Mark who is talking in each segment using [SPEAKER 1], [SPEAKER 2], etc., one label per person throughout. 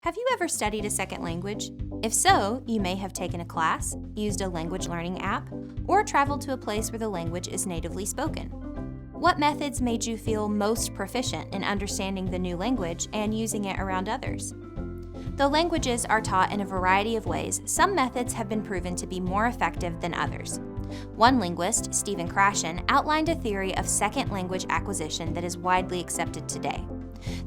[SPEAKER 1] Have you ever studied a second language? If so, you may have taken a class, used a language learning app, or traveled to a place where the language is natively spoken. What methods made you feel most proficient in understanding the new language and using it around others? Though languages are taught in a variety of ways, some methods have been proven to be more effective than others. One linguist, Krashen, outlined a theory of second language acquisition that is widely accepted today.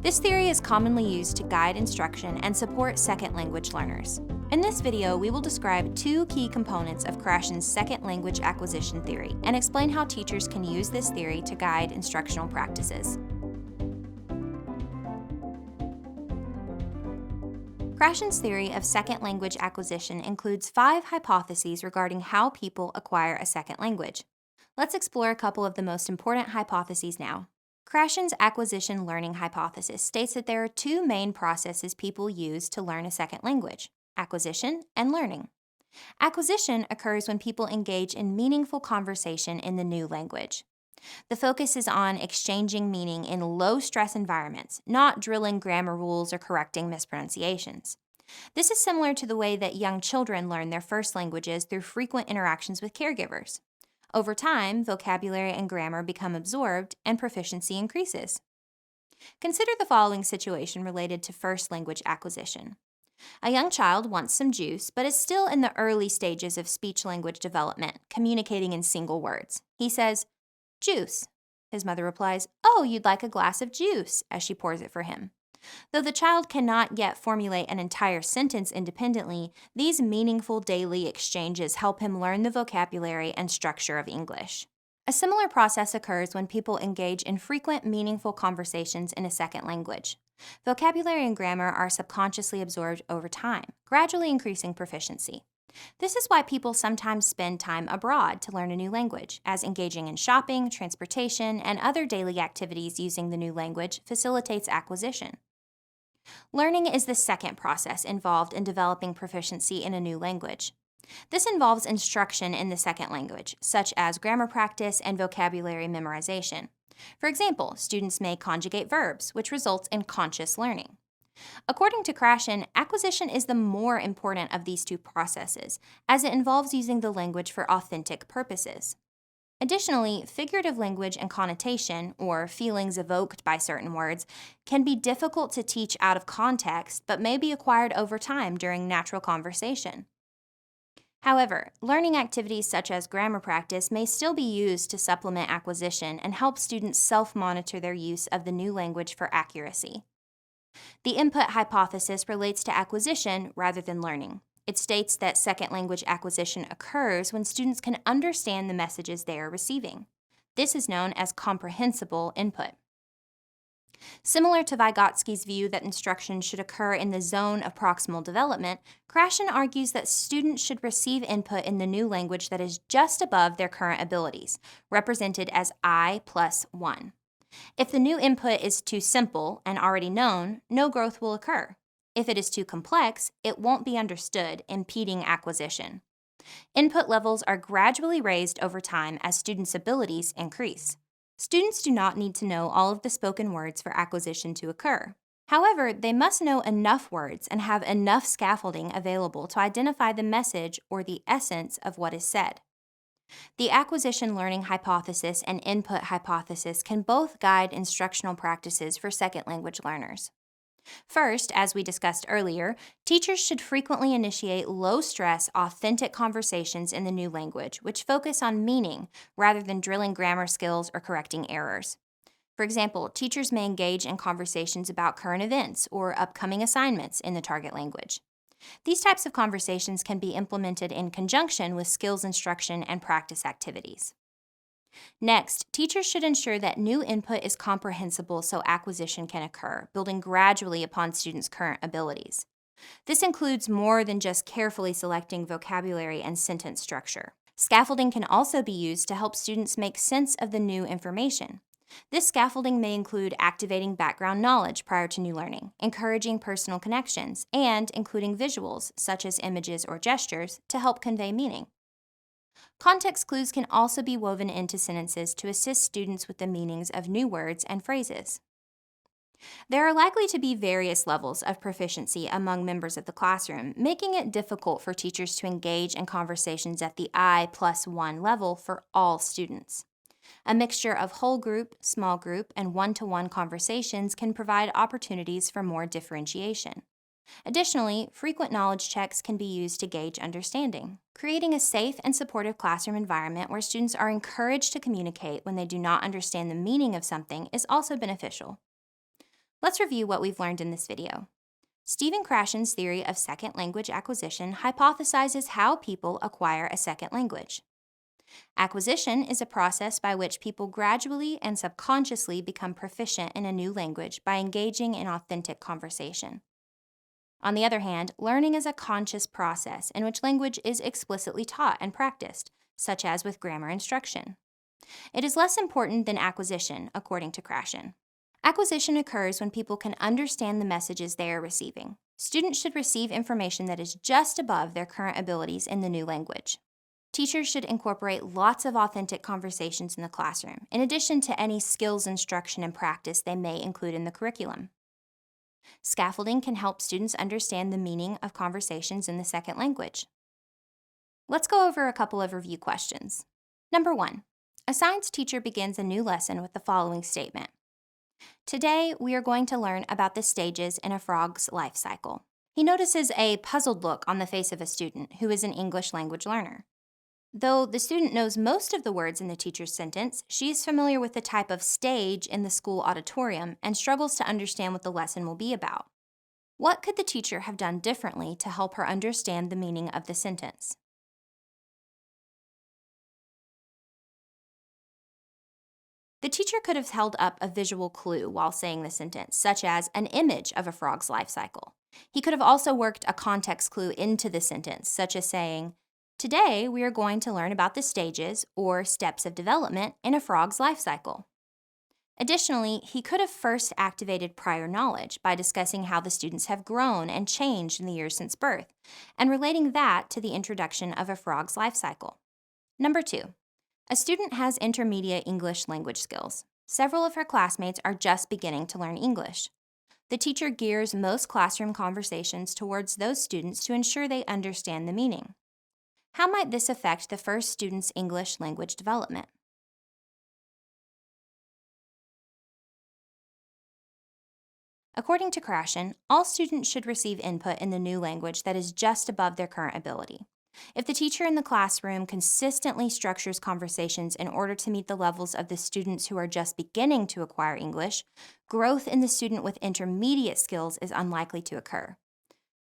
[SPEAKER 1] This theory is commonly used to guide instruction and support second language learners. In this video, we will describe two key components of Krashen's second language acquisition theory and explain how teachers can use this theory to guide instructional practices. Krashen's theory of second language acquisition includes 5 hypotheses regarding how people acquire a second language. Let's explore a couple of the most important hypotheses now. Krashen's acquisition learning hypothesis states that there are 2 main processes people use to learn a second language: acquisition and learning. Acquisition occurs when people engage in meaningful conversation in the new language. The focus is on exchanging meaning in low-stress environments, not drilling grammar rules or correcting mispronunciations. This is similar to the way that young children learn their first languages through frequent interactions with caregivers. Over time, vocabulary and grammar become absorbed and proficiency increases. Consider the following situation related to first language acquisition. A young child wants some juice, but is still in the early stages of speech-language development, communicating in single words. He says, "Juice." His mother replies, "Oh, you'd like a glass of juice," as she pours it for him. Though the child cannot yet formulate an entire sentence independently, these meaningful daily exchanges help him learn the vocabulary and structure of English. A similar process occurs when people engage in frequent, meaningful conversations in a second language. Vocabulary and grammar are subconsciously absorbed over time, gradually increasing proficiency. This is why people sometimes spend time abroad to learn a new language, as engaging in shopping, transportation, and other daily activities using the new language facilitates acquisition. Learning is the second process involved in developing proficiency in a new language. This involves instruction in the second language, such as grammar practice and vocabulary memorization. For example, students may conjugate verbs, which results in conscious learning. According to Krashen, acquisition is the more important of these two processes, as it involves using the language for authentic purposes. Additionally, figurative language and connotation, or feelings evoked by certain words, can be difficult to teach out of context but may be acquired over time during natural conversation. However, learning activities such as grammar practice may still be used to supplement acquisition and help students self-monitor their use of the new language for accuracy. The input hypothesis relates to acquisition rather than learning. It states that second language acquisition occurs when students can understand the messages they are receiving. This is known as comprehensible input. Similar to Vygotsky's view that instruction should occur in the zone of proximal development, Krashen argues that students should receive input in the new language that is just above their current abilities, represented as I plus 1. If the new input is too simple and already known, no growth will occur. If it is too complex, it won't be understood, impeding acquisition. Input levels are gradually raised over time as students' abilities increase. Students do not need to know all of the spoken words for acquisition to occur. However, they must know enough words and have enough scaffolding available to identify the message or the essence of what is said. The acquisition learning hypothesis and input hypothesis can both guide instructional practices for second language learners. First, as we discussed earlier, teachers should frequently initiate low-stress, authentic conversations in the new language, which focus on meaning rather than drilling grammar skills or correcting errors. For example, teachers may engage in conversations about current events or upcoming assignments in the target language. These types of conversations can be implemented in conjunction with skills instruction and practice activities. Next, teachers should ensure that new input is comprehensible so acquisition can occur, building gradually upon students' current abilities. This includes more than just carefully selecting vocabulary and sentence structure. Scaffolding can also be used to help students make sense of the new information. This scaffolding may include activating background knowledge prior to new learning, encouraging personal connections, and including visuals, such as images or gestures, to help convey meaning. Context clues can also be woven into sentences to assist students with the meanings of new words and phrases. There are likely to be various levels of proficiency among members of the classroom, making it difficult for teachers to engage in conversations at the I+1 level for all students. A mixture of whole group, small group, and one-to-one conversations can provide opportunities for more differentiation. Additionally, frequent knowledge checks can be used to gauge understanding. Creating a safe and supportive classroom environment where students are encouraged to communicate when they do not understand the meaning of something is also beneficial. Let's review what we've learned in this video. Stephen Krashen's theory of second language acquisition hypothesizes how people acquire a second language. Acquisition is a process by which people gradually and subconsciously become proficient in a new language by engaging in authentic conversation. On the other hand, learning is a conscious process in which language is explicitly taught and practiced, such as with grammar instruction. It is less important than acquisition, according to Krashen. Acquisition occurs when people can understand the messages they are receiving. Students should receive information that is just above their current abilities in the new language. Teachers should incorporate lots of authentic conversations in the classroom, in addition to any skills instruction and practice they may include in the curriculum. Scaffolding can help students understand the meaning of conversations in the second language. Let's go over a couple of review questions. Number 1. A science teacher begins a new lesson with the following statement. Today, we are going to learn about the stages in a frog's life cycle. He notices a puzzled look on the face of a student who is an English language learner. Though the student knows most of the words in the teacher's sentence, she is familiar with the type of stage in the school auditorium and struggles to understand what the lesson will be about. What could the teacher have done differently to help her understand the meaning of the sentence? The teacher could have held up a visual clue while saying the sentence, such as an image of a frog's life cycle. He could have also worked a context clue into the sentence, such as saying, "Today, we are going to learn about the stages or steps of development in a frog's life cycle." Additionally, he could have first activated prior knowledge by discussing how the students have grown and changed in the years since birth, and relating that to the introduction of a frog's life cycle. Number 2. A student has intermediate English language skills. Several of her classmates are just beginning to learn English. The teacher gears most classroom conversations towards those students to ensure they understand the meaning. How might this affect the first student's English language development? According to Krashen, all students should receive input in the new language that is just above their current ability. If the teacher in the classroom consistently structures conversations in order to meet the levels of the students who are just beginning to acquire English, growth in the student with intermediate skills is unlikely to occur.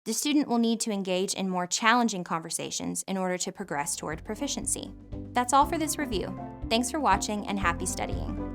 [SPEAKER 1] The student will need to engage in more challenging conversations in order to progress toward proficiency. That's all for this review. Thanks for watching and happy studying.